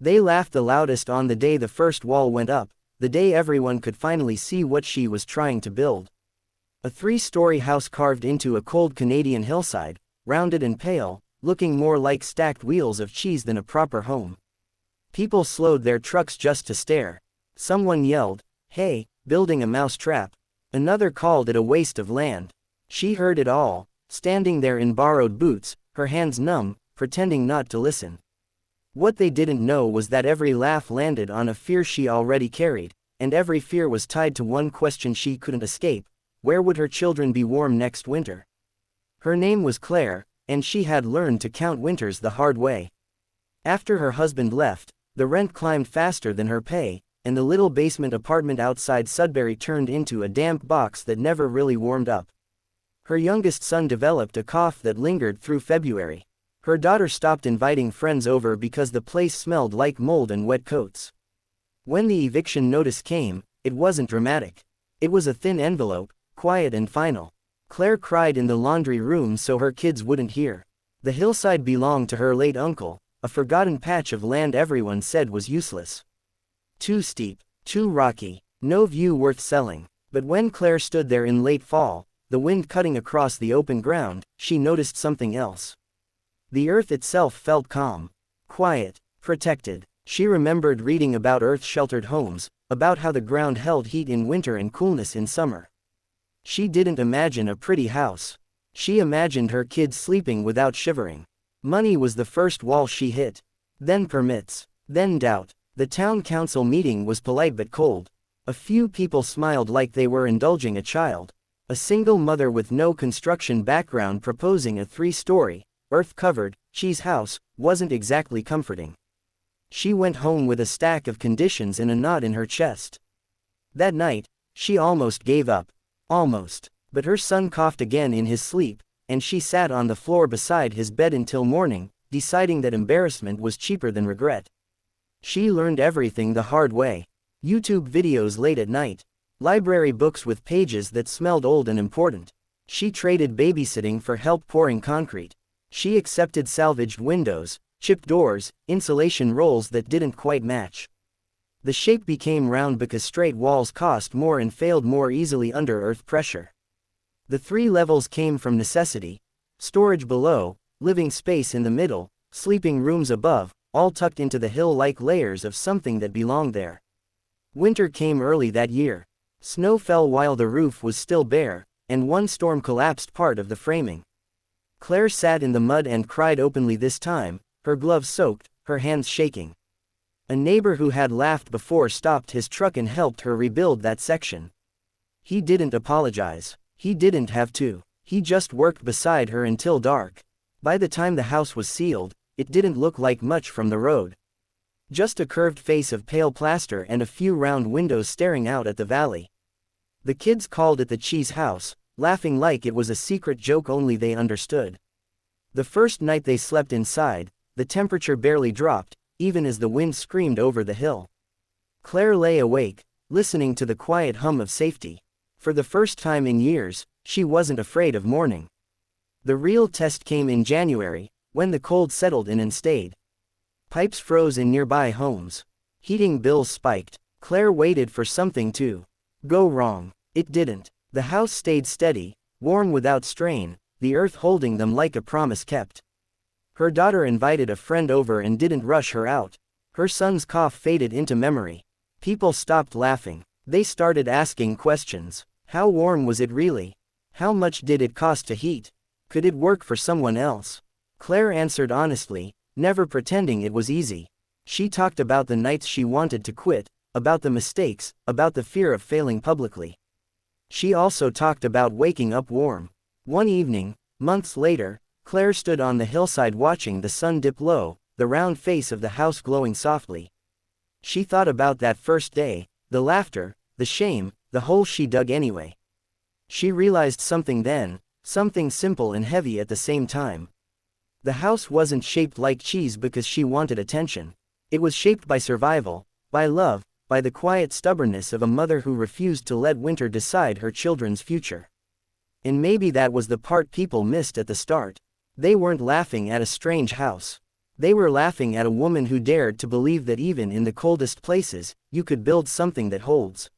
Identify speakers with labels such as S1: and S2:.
S1: They laughed the loudest on the day the first wall went up, the day everyone could finally see what she was trying to build. A 3-story house carved into a cold Canadian hillside, rounded and pale, looking more like stacked wheels of cheese than a proper home. People slowed their trucks just to stare. Someone yelled, "Hey, building a mouse trap." Another called it a waste of land. She heard it all, standing there in borrowed boots, her hands numb, pretending not to listen. What they didn't know was that every laugh landed on a fear she already carried, and every fear was tied to one question she couldn't escape: where would her children be warm next winter? Her name was Claire, and she had learned to count winters the hard way. After her husband left, the rent climbed faster than her pay, and the little basement apartment outside Sudbury turned into a damp box that never really warmed up. Her youngest son developed a cough that lingered through February. Her daughter stopped inviting friends over because the place smelled like mold and wet coats. When the eviction notice came, it wasn't dramatic. It was a thin envelope, quiet and final. Claire cried in the laundry room so her kids wouldn't hear. The hillside belonged to her late uncle, a forgotten patch of land everyone said was useless. Too steep, too rocky, no view worth selling. But when Claire stood there in late fall, the wind cutting across the open ground, she noticed something else. The earth itself felt calm, quiet, protected. She remembered reading about earth-sheltered homes, about how the ground held heat in winter and coolness in summer. She didn't imagine a pretty house. She imagined her kids sleeping without shivering. Money was the first wall she hit. Then permits. Then doubt. The town council meeting was polite but cold. A few people smiled like they were indulging a child. A single mother with no construction background proposing a 3-story, earth-covered, cheese house, wasn't exactly comforting. She went home with a stack of conditions and a knot in her chest. That night, she almost gave up. Almost. But her son coughed again in his sleep, and she sat on the floor beside his bed until morning, deciding that embarrassment was cheaper than regret. She learned everything the hard way. YouTube videos late at night. Library books with pages that smelled old and important. She traded babysitting for help pouring concrete. She accepted salvaged windows, chipped doors, insulation rolls that didn't quite match. The shape became round because straight walls cost more and failed more easily under earth pressure. The 3 levels came from necessity: storage below, living space in the middle, sleeping rooms above, all tucked into the hill-like layers of something that belonged there. Winter came early that year. Snow fell while the roof was still bare, and one storm collapsed part of the framing. Claire sat in the mud and cried openly this time, her gloves soaked, her hands shaking. A neighbor who had laughed before stopped his truck and helped her rebuild that section. He didn't apologize. He didn't have to. He just worked beside her until dark. By the time the house was sealed, it didn't look like much from the road. Just a curved face of pale plaster and a few round windows staring out at the valley. The kids called it the cheese house, laughing like it was a secret joke only they understood. The first night they slept inside, the temperature barely dropped, even as the wind screamed over the hill. Claire lay awake, listening to the quiet hum of safety. For the first time in years, she wasn't afraid of morning. The real test came in January, when the cold settled in and stayed. Pipes froze in nearby homes. Heating bills spiked. Claire waited for something to go wrong. It didn't. The house stayed steady, warm without strain, the earth holding them like a promise kept. Her daughter invited a friend over and didn't rush her out. Her son's cough faded into memory. People stopped laughing. They started asking questions. How warm was it really? How much did it cost to heat? Could it work for someone else? Claire answered honestly, never pretending it was easy. She talked about the nights she wanted to quit, about the mistakes, about the fear of failing publicly. She also talked about waking up warm. One evening, months later, Claire stood on the hillside watching the sun dip low, the round face of the house glowing softly. She thought about that first day, the laughter, the shame, the hole she dug anyway. She realized something then, something simple and heavy at the same time. The house wasn't shaped like cheese because she wanted attention. It was shaped by survival, by love, by the quiet stubbornness of a mother who refused to let winter decide her children's future. And maybe that was the part people missed at the start. They weren't laughing at a strange house. They were laughing at a woman who dared to believe that even in the coldest places, you could build something that holds.